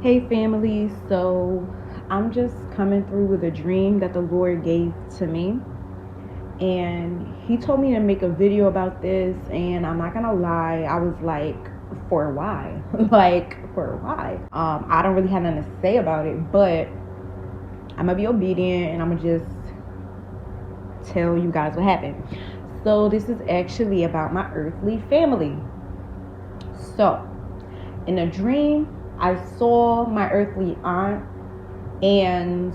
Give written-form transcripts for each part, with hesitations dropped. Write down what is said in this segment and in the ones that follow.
Hey family, so I'm just coming through with a dream that the Lord gave to me, and He told me to make a video about this. And I'm not gonna lie, I was like, for why? Like, for why? I don't really have nothing to say about it, but I'm gonna be obedient and I'm gonna just tell you guys what happened. So, this is actually about my earthly family. So, in a dream, I saw my earthly aunt, and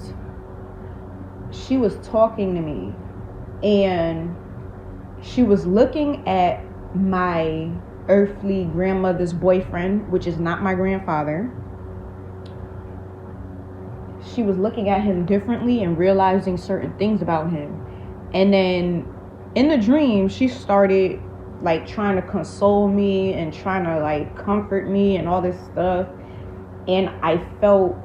she was talking to me, and she was looking at my earthly grandmother's boyfriend, which is not my grandfather. She was looking at him differently and realizing certain things about him. And then in the dream, she started like trying to console me and trying to like comfort me and all this stuff. And I felt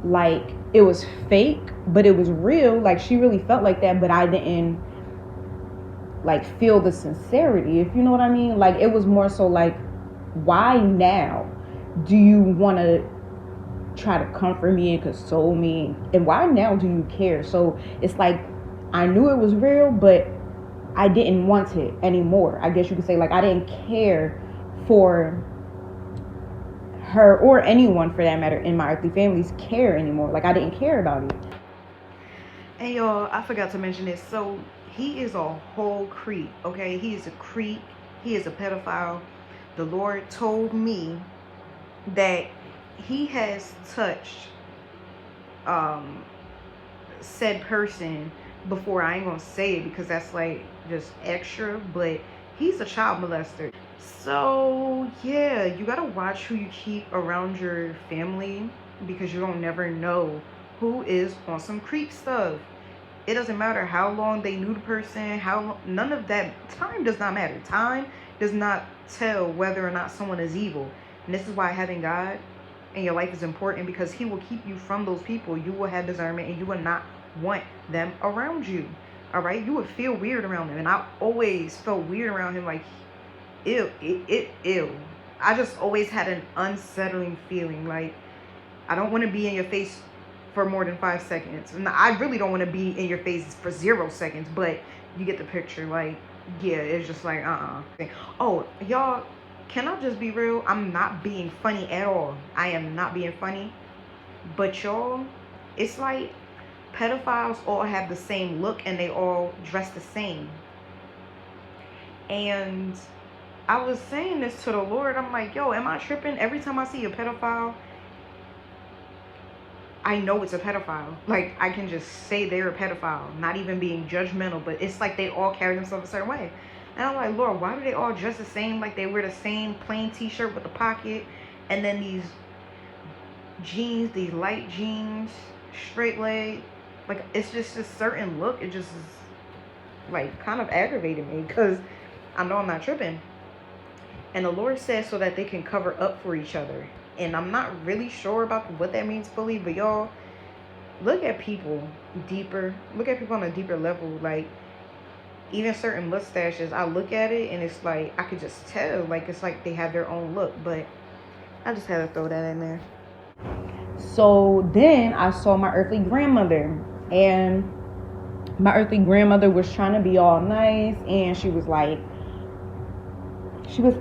like it was fake, but it was real. Like, she really felt like that, but I didn't like feel the sincerity, if you know what I mean. Like, it was more so like, why now do you want to try to comfort me and console me, and why now do you care? So it's like, I knew it was real, but I didn't want it anymore, I guess you could say. Like, I didn't care for her, or anyone for that matter, in my earthly family's care anymore. Like, I didn't care about it. Hey y'all, I forgot to mention this. So he is a whole creep, okay? He is a creep. He is a pedophile. The Lord told me that he has touched said person before. I ain't gonna say it because that's like just extra, but he's a child molester. So yeah, you gotta watch who you keep around your family, because you don't never know who is on some creep stuff. It doesn't matter how long they knew the person, none of that. Time does not matter. Time does not tell whether or not someone is evil. And this is why having God in your life is important, because He will keep you from those people. You will have discernment and you will not want them around you. All right, you would feel weird around them, and I always felt weird around him. Like, ew, ew. I just always had an unsettling feeling. Like, I don't want to be in your face for more than 5 seconds. And I really don't want to be in your face for 0 seconds, but you get the picture. Like, yeah, it's just like, Oh, y'all, can I just be real? I'm not being funny at all. I am not being funny. But y'all, it's like pedophiles all have the same look and they all dress the same. And I was saying this to the Lord. I'm like, yo, am I tripping? Every time I see a pedophile, I know it's a pedophile. Like, I can just say they're a pedophile, not even being judgmental, but it's like they all carry themselves a certain way. And I'm like, Lord, why do they all dress the same? Like, they wear the same plain t-shirt with the pocket, and then these jeans, these light jeans, straight leg. Like, it's just a certain look. It just is like kind of aggravating me, because I know I'm not tripping. And the Lord says so that they can cover up for each other. And I'm not really sure about what that means fully, but y'all, look at people deeper. Look at people on a deeper level. Like, even certain mustaches, I look at it and it's like, I could just tell. Like, it's like they have their own look. But I just had to throw that in there. So then I saw my earthly grandmother, and my earthly grandmother was trying to be all nice, and she was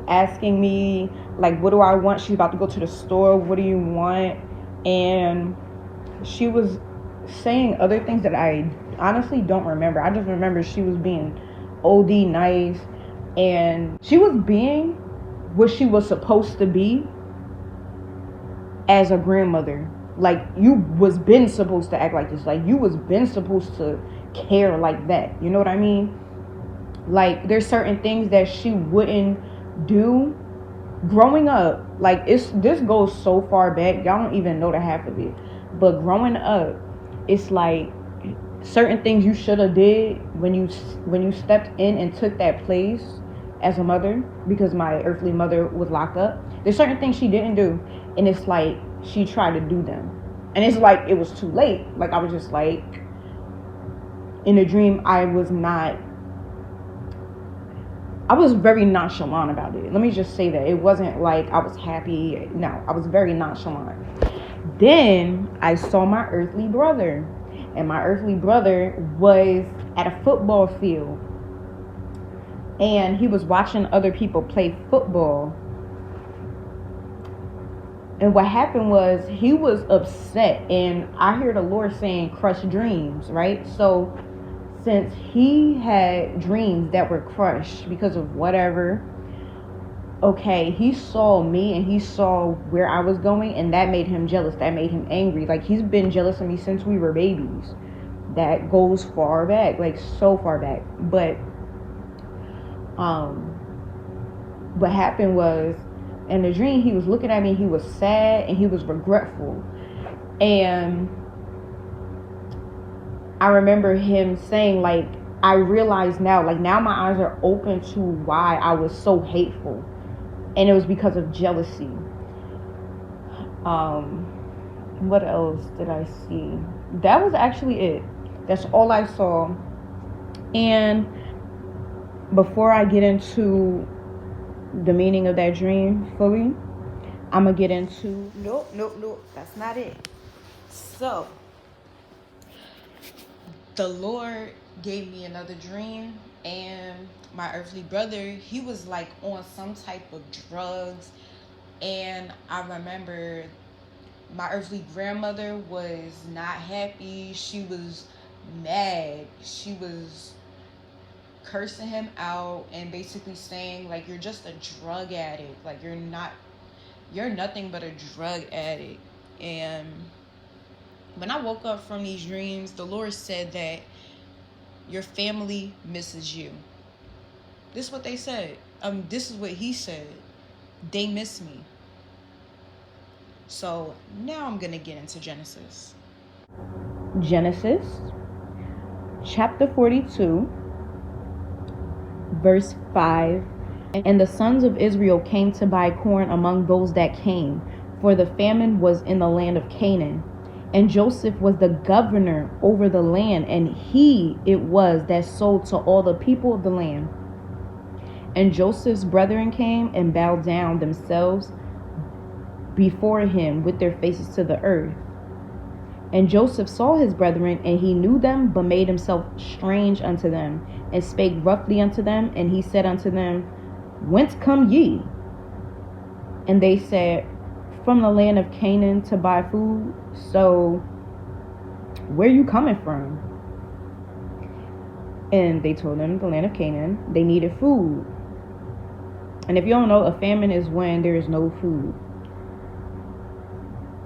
asking me, like, what do I want? She's about to go to the store. What do you want? And she was saying other things that I honestly don't remember. I just remember she was being OD nice, and she was being what she was supposed to be as a grandmother. Like, you was been supposed to act like this. Like, you was been supposed to care like that. You know what I mean? Like, there's certain things that she wouldn't do growing up. Like, this goes so far back, y'all don't even know the half of it. But growing up, it's like certain things you should have did when you stepped in and took that place as a mother, because my earthly mother was locked up. There's certain things she didn't do, and it's like she tried to do them, and it's like it was too late. Like, I was just like, in a dream, I was not I was very nonchalant about it. Let me just say that. It wasn't like I was happy. No, I was very nonchalant. Then I saw my earthly brother. And my earthly brother was at a football field. And he was watching other people play football. And what happened was he was upset. And I hear the Lord saying, crushed dreams, right? So since he had dreams that were crushed because of whatever, okay, he saw me and he saw where I was going, and that made him jealous. That made him angry. Like, he's been jealous of me since we were babies. That goes far back, like so far back. But what happened was, in the dream, he was looking at me, he was sad and he was regretful. And I remember him saying, like, I realize now, like, now my eyes are open to why I was so hateful. And it was because of jealousy. What else did I see? That was actually it. That's all I saw. And before I get into the meaning of that dream fully, I'm going to get into... Nope. That's not it. So, the Lord gave me another dream, and my earthly brother, he was like on some type of drugs. And I remember my earthly grandmother was not happy. She was mad. She was cursing him out and basically saying, like, you're just a drug addict. Like, you're nothing but a drug addict. And when I woke up from these dreams, the Lord said that your family misses you. This is what they said. This is what he said. They miss me. So now I'm going to get into Genesis. Genesis chapter 42, verse 5. And the sons of Israel came to buy corn among those that came, for the famine was in the land of Canaan. And Joseph was the governor over the land, and he it was that sold to all the people of the land. And Joseph's brethren came and bowed down themselves before him with their faces to the earth. And Joseph saw his brethren, and he knew them, but made himself strange unto them, and spake roughly unto them. And he said unto them, Whence come ye? And they said, From the land of Canaan to buy food. So, where are you coming from? And they told them, the land of Canaan. They needed food. And if you don't know, a famine is when there is no food,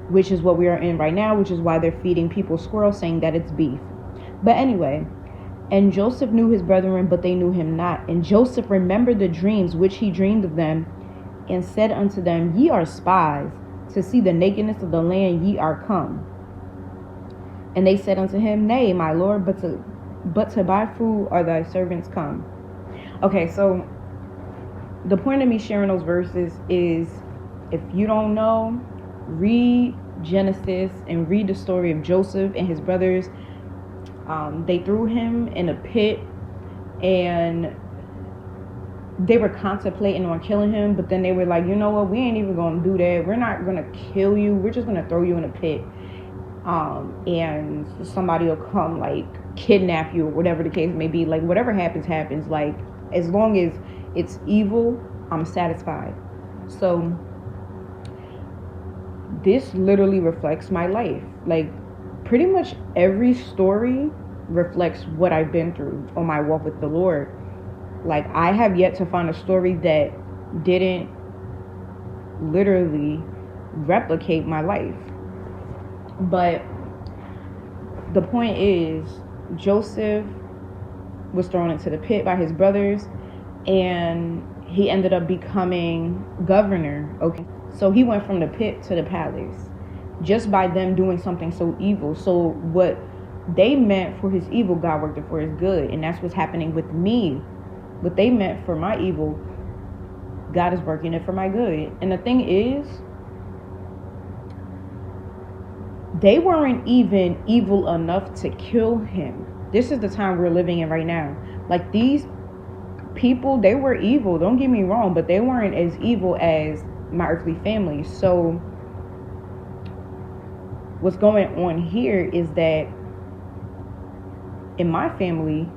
which is what we are in right now, which is why they're feeding people squirrels, saying that it's beef. But anyway, and Joseph knew his brethren, but they knew him not. And Joseph remembered the dreams which he dreamed of them, and said unto them, Ye are spies, to see the nakedness of the land ye are come. And they said unto him, Nay, my lord, but to buy food are thy servants come. Okay, so the point of me sharing those verses is, if you don't know, read Genesis and read the story of Joseph and his brothers. They threw him in a pit, and they were contemplating on killing him, but then they were like, you know what, we ain't even gonna do that. We're not gonna kill you. We're just gonna throw you in a pit, and somebody will come, like, kidnap you or whatever the case may be. Like, whatever happens. Like, as long as it's evil, I'm satisfied. So this literally reflects my life. Like, pretty much every story reflects what I've been through on my walk with the Lord. Like, I have yet to find a story that didn't literally replicate my life. But the point is, Joseph was thrown into the pit by his brothers, and he ended up becoming governor. Okay, so he went from the pit to the palace just by them doing something so evil. So what they meant for his evil, God worked it for his good. And that's what's happening with me. What they meant for my evil, God is working it for my good. And the thing is, they weren't even evil enough to kill him. This is the time we're living in right now. Like, these people, they were evil, don't get me wrong, but they weren't as evil as my earthly family. So what's going on here is that in my family,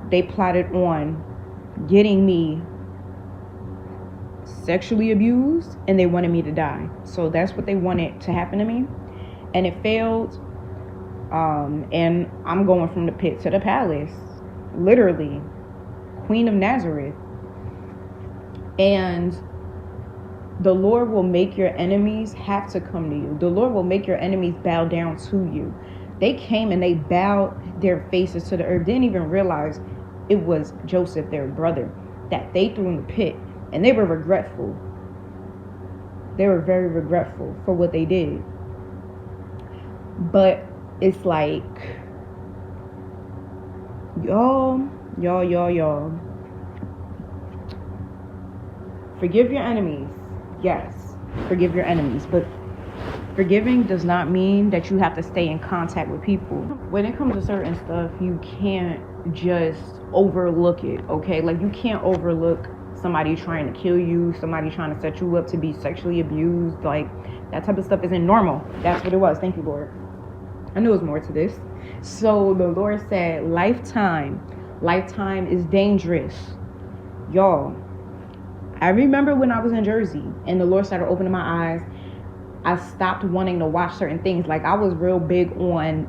they plotted on getting me sexually abused, and they wanted me to die. So that's what they wanted to happen to me, and it failed. And I'm going from the pit to the palace, literally, Queen of Nazareth. And the Lord will make your enemies have to come to you. The Lord will make your enemies bow down to you. They came and they bowed their faces to the earth, didn't even realize it was Joseph, their brother, that they threw in the pit. And they were regretful. They were very regretful for what they did. But it's like, y'all. Forgive your enemies. Yes, forgive your enemies. But forgiving does not mean that you have to stay in contact with people. When it comes to certain stuff, you can't just overlook it, okay? Like, you can't overlook somebody trying to kill you, somebody trying to set you up to be sexually abused. Like, that type of stuff isn't normal. That's what it was. Thank you, Lord. I knew it was more to this. So the Lord said, lifetime is dangerous. Y'all, I remember when I was in Jersey and the Lord started opening my eyes, I stopped wanting to watch certain things. Like, I was real big on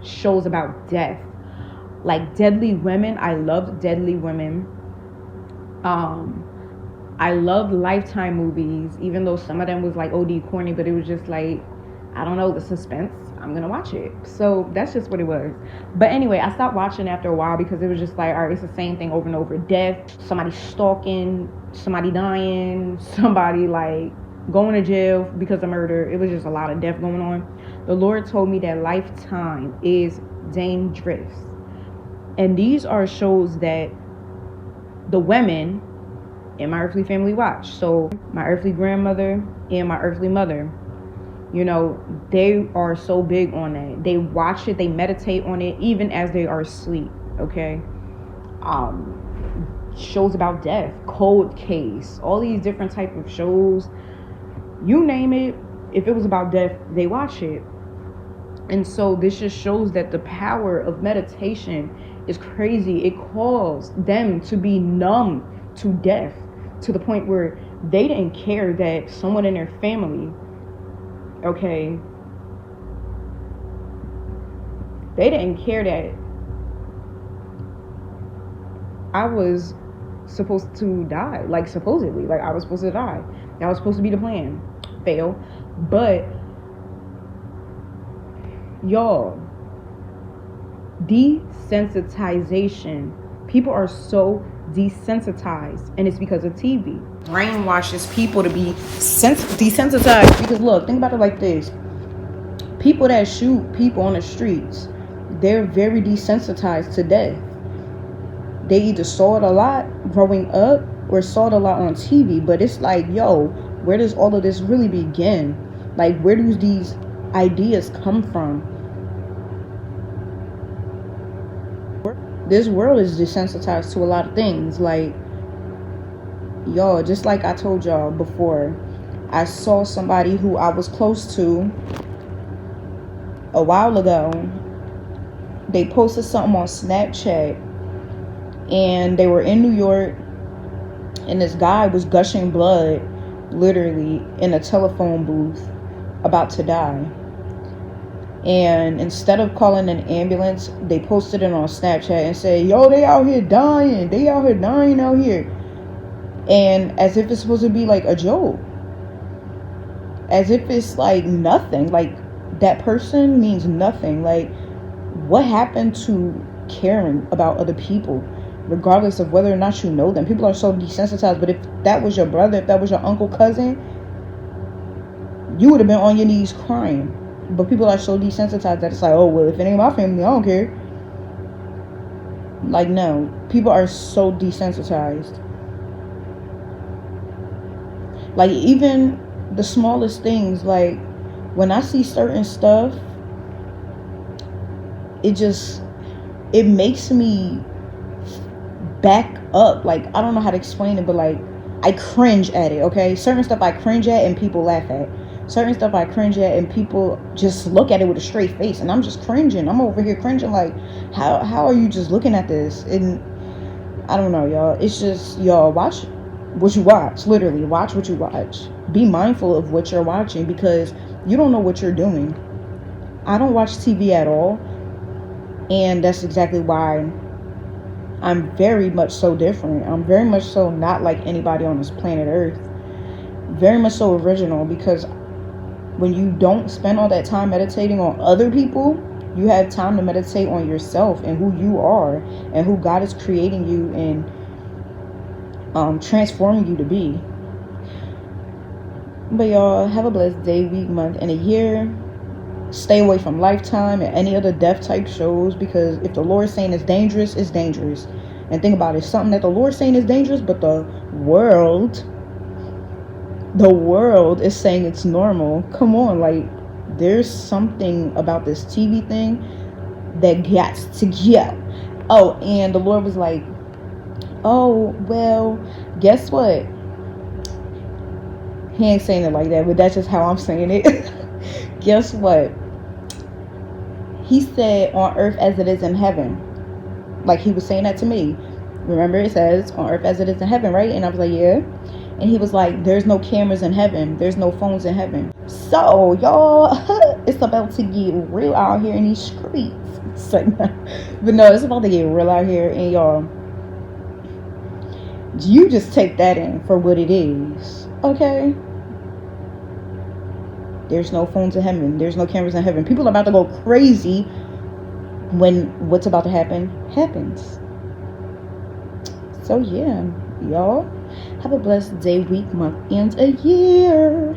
shows about death, like Deadly Women. I loved Deadly Women. I loved Lifetime movies, even though some of them was like OD corny, but it was just like, I don't know, the suspense, I'm gonna watch it. So that's just what it was. But anyway, I stopped watching after a while because it was just like, all right, it's the same thing over and over. Death, somebody stalking, somebody dying, somebody like going to jail because of murder. It was just a lot of death going on. The Lord told me that Lifetime is dangerous. And these are shows that the women in my earthly family watch. So my earthly grandmother and my earthly mother, you know, they are so big on that. They watch it, they meditate on it, even as they are asleep, okay? Shows about death, Cold Case, all these different type of shows, you name it, if it was about death, they watch it. And so this just shows that the power of meditation is crazy. It caused them to be numb to death, to the point where they didn't care that someone in their family, okay, they didn't care that I was supposed to die. Like, supposedly, like I was supposed to die. That was supposed to be the plan. Fail. But y'all, desensitization. People are so desensitized, and it's because of TV. Brainwashes people to be desensitized. Because look, think about it like this: people that shoot people on the streets, they're very desensitized to death. They either saw it a lot growing up or saw it a lot on TV. But it's like, yo, where does all of this really begin? Like, where do these ideas come from? This world is desensitized to a lot of things. Like, y'all, just like I told y'all before, I saw somebody who I was close to a while ago. They posted something on Snapchat, and they were in New York, and this guy was gushing blood, literally, in a telephone booth, about to die. And instead of calling an ambulance, they posted it on Snapchat and said, yo, they out here dying. They out here dying out here. And as if it's supposed to be like a joke. As if it's like nothing. Like, that person means nothing. Like, what happened to caring about other people, regardless of whether or not you know them? People are so desensitized. But if that was your brother, if that was your uncle, cousin, you would have been on your knees crying. But people are so desensitized that it's like, oh, well, if it ain't my family, I don't care. Like, no. People are so desensitized. Like, even the smallest things, like, when I see certain stuff, it makes me back up. Like, I don't know how to explain it, but like, I cringe at it, okay? Certain stuff I cringe at and people laugh at. Certain stuff I cringe at and people just look at it with a straight face, and I'm just cringing. I'm over here cringing like, how are you just looking at this? And I don't know, y'all. It's just, y'all, watch what you watch. Literally, watch what you watch. Be mindful of what you're watching, because you don't know what you're doing. I don't watch TV at all, and that's exactly why I'm very much so different. I'm very much so not like anybody on this planet Earth. Very much so original, because when you don't spend all that time meditating on other people, you have time to meditate on yourself and who you are and who God is creating you and transforming you to be. But y'all, have a blessed day, week, month, and a year. Stay away from Lifetime and any other death type shows, because if the Lord's saying it's dangerous, it's dangerous. And think about it, something that the Lord's saying is dangerous, but the world is saying it's normal. Come on, like, there's something about this TV thing that gets to go. Oh, and the Lord was like, oh, well, guess what? He ain't saying it like that, but that's just how I'm saying it. Guess what? He said, on earth as it is in heaven. Like, he was saying that to me. Remember, it says, on earth as it is in heaven, right? And I was like, yeah. And he was like, there's no cameras in heaven. There's no phones in heaven. So, y'all, it's about to get real out here in these streets. But no, it's about to get real out here. And y'all, you just take that in for what it is. Okay? There's no phones in heaven. There's no cameras in heaven. People are about to go crazy when what's about to happen happens. So, yeah, y'all, have a blessed day, week, month, and a year.